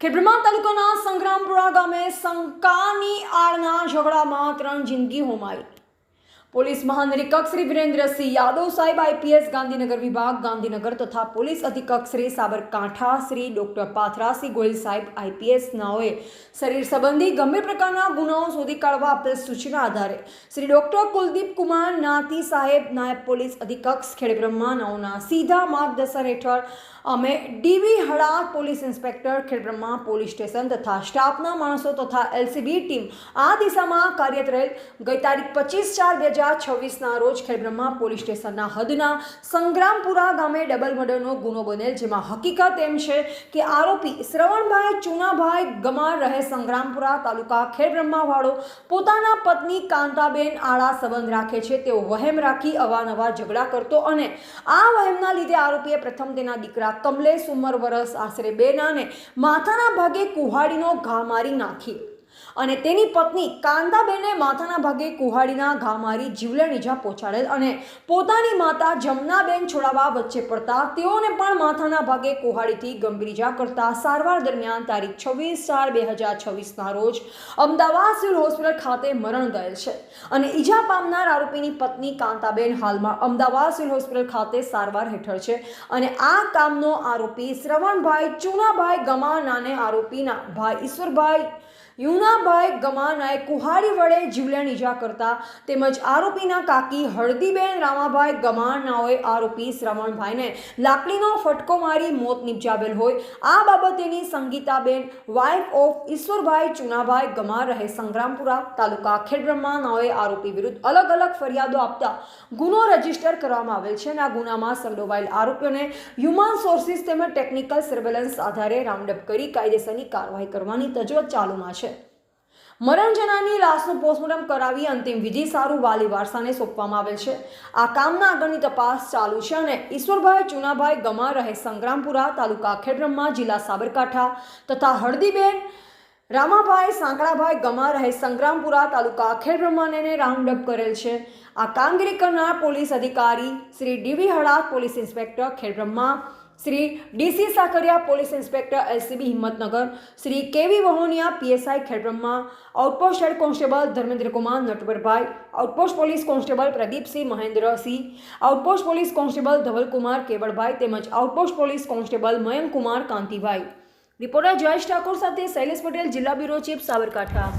ખેડબ્રહ્મા તાલુકાના સંગ્રામપુરા ગામે શંકાની આડના ઝઘડામાં 3 જિંદગી હોમાઈ। પોલીસ મહાનિરીક્ષક શ્રી વિરેન્દ્રસિંહ યાદવ સાહેબ આઈપીએસ ગાંધીનગર વિભાગ ગાંધીનગર તથા પોલીસ અધિક્ષક શ્રી સાબરકાંઠા શ્રી ડોક્ટર પાથરાસિંહ ગોહિલ સાહેબ આઈપીએસ નાઓએ શરીર સંબંધી ગંભીર પ્રકારના ગુનાઓ શોધી કાઢવા આપેલ સૂચના આધારે શ્રી ડોક્ટર કુલદીપ કુમાર નાતી સાહેબ નાયબ પોલીસ અધિક્ષક ખેડબ્રહ્મા નાઓના સીધા માર્ગદર્શન હેઠળ અમે ડીવી Hadad police inspector Khedbrahma police station તથા સ્ટાફના માણસો તથા એલસીબી ટીમ આ દિશામાં કાર્યરત રહેલ ગઈ તારીખ 25/4/2026ના રોજ ખેડબ્રહ્મા પોલીસ સ્ટેશનના હદના સંગ્રામપુરા ગામે ડબલ મર્ડરનો ગુનો બનેલ, જેમાં હકીકત એમ છે કે આરોપી શ્રવણભાઈ ચુનાભાઈ ગમાર રહે સંગ્રામપુરા તાલુકા ખેડબ્રહ્મા વાળો પોતાના પત્ની કાંતાબેન આડા સંબંધ રાખે છે। તેઓ વહેમ રાખી અવારનવાર ઝઘડા કરતો અને આ વહેમના લીધે આરોપીએ પ્રથમ તેના દીકરા કમલેશ ઉંમર વર્ષ આશરે 2 ને માથાના ભાગે કુહાડીનો ઘા મારી નાખી અને તેની પત્ની કાંતાબેને માથાના ભાગે કુહાડીના ઘા મારી જીવલેણ ઈજા પહોંચાડેલ અને પોતાની માતા જમનાબેન છોડાવવા વચ્ચે પડતા તેઓને પણ માથાના ભાગે કુહાડીથી ગંભીર ઈજા કરતા સારવાર દરમિયાન તારીખ 26/4/2026ના રોજ અમદાવાદ સિવિલ હોસ્પિટલ ખાતે મરણ ગયેલ છે અને ઈજા પામનાર આરોપીની પત્ની કાંતાબેન હાલમાં અમદાવાદ સિવિલ હોસ્પિટલ ખાતે સારવાર હેઠળ છે અને આ કામનો આરોપી શ્રવણભાઈ ચુનાભાઈ ગમાનાને આરોપીના ભાઈ ઈશ્વરભાઈ યુનાભાઈ ગમાનાએ કુહાડી વડે જીવલેણ ઈજા કરતા તેમજ આરોપીના કાકી હળદીબેન રામાભાઈ ગમાનાઓએ આરોપી શ્રવણભાઈને લાકડીનો ફટકો મારી મોત નિપજાવેલ હોય। આ બાબતેની સંગીતાબેન વાઇફ ઓફ ઈશ્વરભાઈ ચુનાભાઈ ગમાર રહે સંગ્રામપુરા તાલુકા ખેડબ્રહ્મા નાઓએ આરોપી વિરુદ્ધ અલગ અલગ ફરિયાદો આપતા ગુનો રજીસ્ટર કરવામાં આવેલ છે અને આ ગુનામાં સંડોવાયેલ આરોપીઓને હ્યુમન સોર્સિસ તેમજ ટેકનિકલ સર્વેલન્સ આધારે રાઉન્ડઅપ કરી કાયદેસરની કાર્યવાહી કરવાની તજવીજ ચાલુમાં છે। મરણ જનારની લાશનું પોસ્ટમોર્ટમ કરાવી અંતિમ વિધિ સારું વાલી વારસાને સોંપવામાં આવેલ છે। આ કામના આગળની તપાસ ચાલુ છે અને ઈશ્વરભાઈ ચુનાભાઈ ગમાર રહે સંગ્રામપુરા તાલુકા ખેડબ્રહ્મા જિલ્લા સાબરકાંઠા તથા હળદીબેન રામાભાઈ સાંકળાભાઈ ગમાર રહે સંગ્રામપુરા તાલુકા ખેડબ્રહ્માને રાઉન્ડઅપ કરેલ છે। આ કામગીરી કરનાર પોલીસ અધિકારી Shri DV Hadad police inspector Khedbrahma, Shri DC Sakariya police inspector LCB Himmatnagar, Shri KV Vahoniya PSI Khedbrahma, outpost head constable Dharmendrakumar Natwarbhai, outpost police constable Pradeepsinh Mahendrasinh, outpost police constable Dhavalkumar Kevalbhai તેમજ outpost police constable Mayankkumar Kantibhai. Reporter Jayesh Thakor સાથે શૈલેષ પટેલ, જિલ્લા બ્યુરો ચીફ સાબરકાંઠા।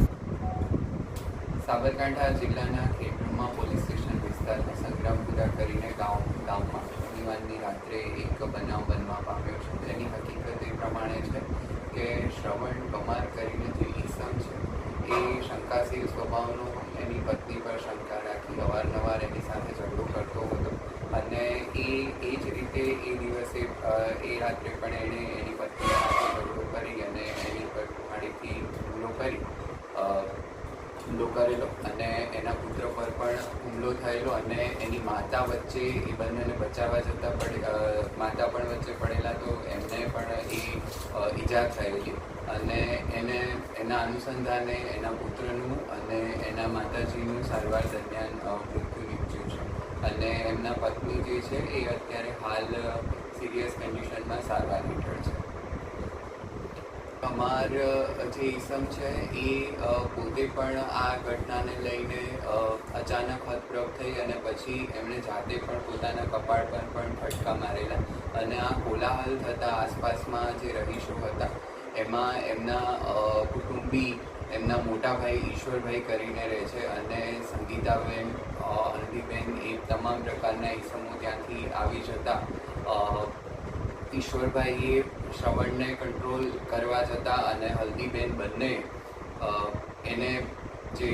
સાબરકાંઠા જિલ્લાના ખેડબ્રહ્મા પોલીસ સ્ટેશન વિસ્તારમાં સંગ્રામપુરા કરીને ગામમાં શનિવારની રાત્રે એક બનાવ બનવા પામ્યો છે। તેની હકીકત એ પ્રમાણે છે કે શ્રવણ ગમાર કરીને જે ઈસમ છે એ શંકાશીલ સ્વભાવનો, એની પત્ની પર શંકા રાખી અવારનવાર એની સાથે ઝઘડો કરતો હતો અને એ જ રીતે એ દિવસે એ રાત્રે પણ એણે એની પત્ની સાથે ઝઘડો કરી અને એની પર કુહાડીથી હુમલો કરેલો અને એના પુત્ર પર પણ હુમલો થયેલો અને એની માતા વચ્ચે એ બંનેને બચાવવા જતાં માતા પણ વચ્ચે પડેલા તો એમને પણ એ ઈજા થયેલી અને એના અનુસંધાને એના પુત્રનું અને એના માતાજીનું સારવાર દરમિયાન મૃત્યુ નીપજ્યું છે અને એમના પત્ની જે છે એ અત્યારે હાલ સિરિયસ કન્ડિશનમાં સારવાર હેઠળ છે। અમાર જે ઈસમ છે એ પોતે પણ આ ઘટનાને લઈને અચાનક હતપ્રભ થઈ અને પછી એમણે જાતે પણ પોતાના કપાળ પર પણ ફટકા મારેલા અને આ કોલાહલ થતાં આસપાસમાં જે રહીશો હતા એમાં એમના કુટુંબી એમના મોટા ભાઈ ઈશ્વરભાઈ કરીને રહે છે અને સંગીતાબેન, હલ્દીબેન એ તમામ પ્રકારના ઈસમો ત્યાંથી આવી જતા ઈશ્વરભાઈએ શ્રવણને કંટ્રોલ કરવા જતાં અને હલ્દીબેન બંને એને જે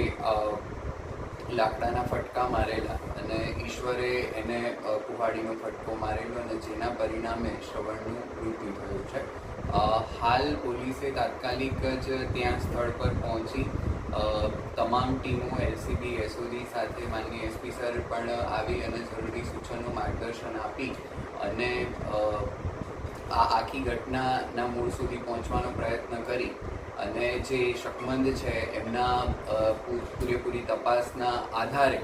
લાકડાના ફટકા મારેલા અને ઈશ્વરે એને કુહાડીનો ફટકો મારેલો અને જેના પરિણામે શ્રવણનું મૃત્યુ થયું છે। હાલ પોલીસે તાત્કાલિક જ ત્યાં સ્થળ પર પહોંચી તમામ ટીમો એલસીબી એસઓજી સાથે માનનીય એસપી સર પણ આવી અને જરૂરી સૂચનો માર્ગદર્શન આપી અને આ આખી ઘટનાના મૂળ સુધી પહોંચવાનો પ્રયત્ન કરી અને જે શકમંદ છે એમના પૂરેપૂરી તપાસના આધારે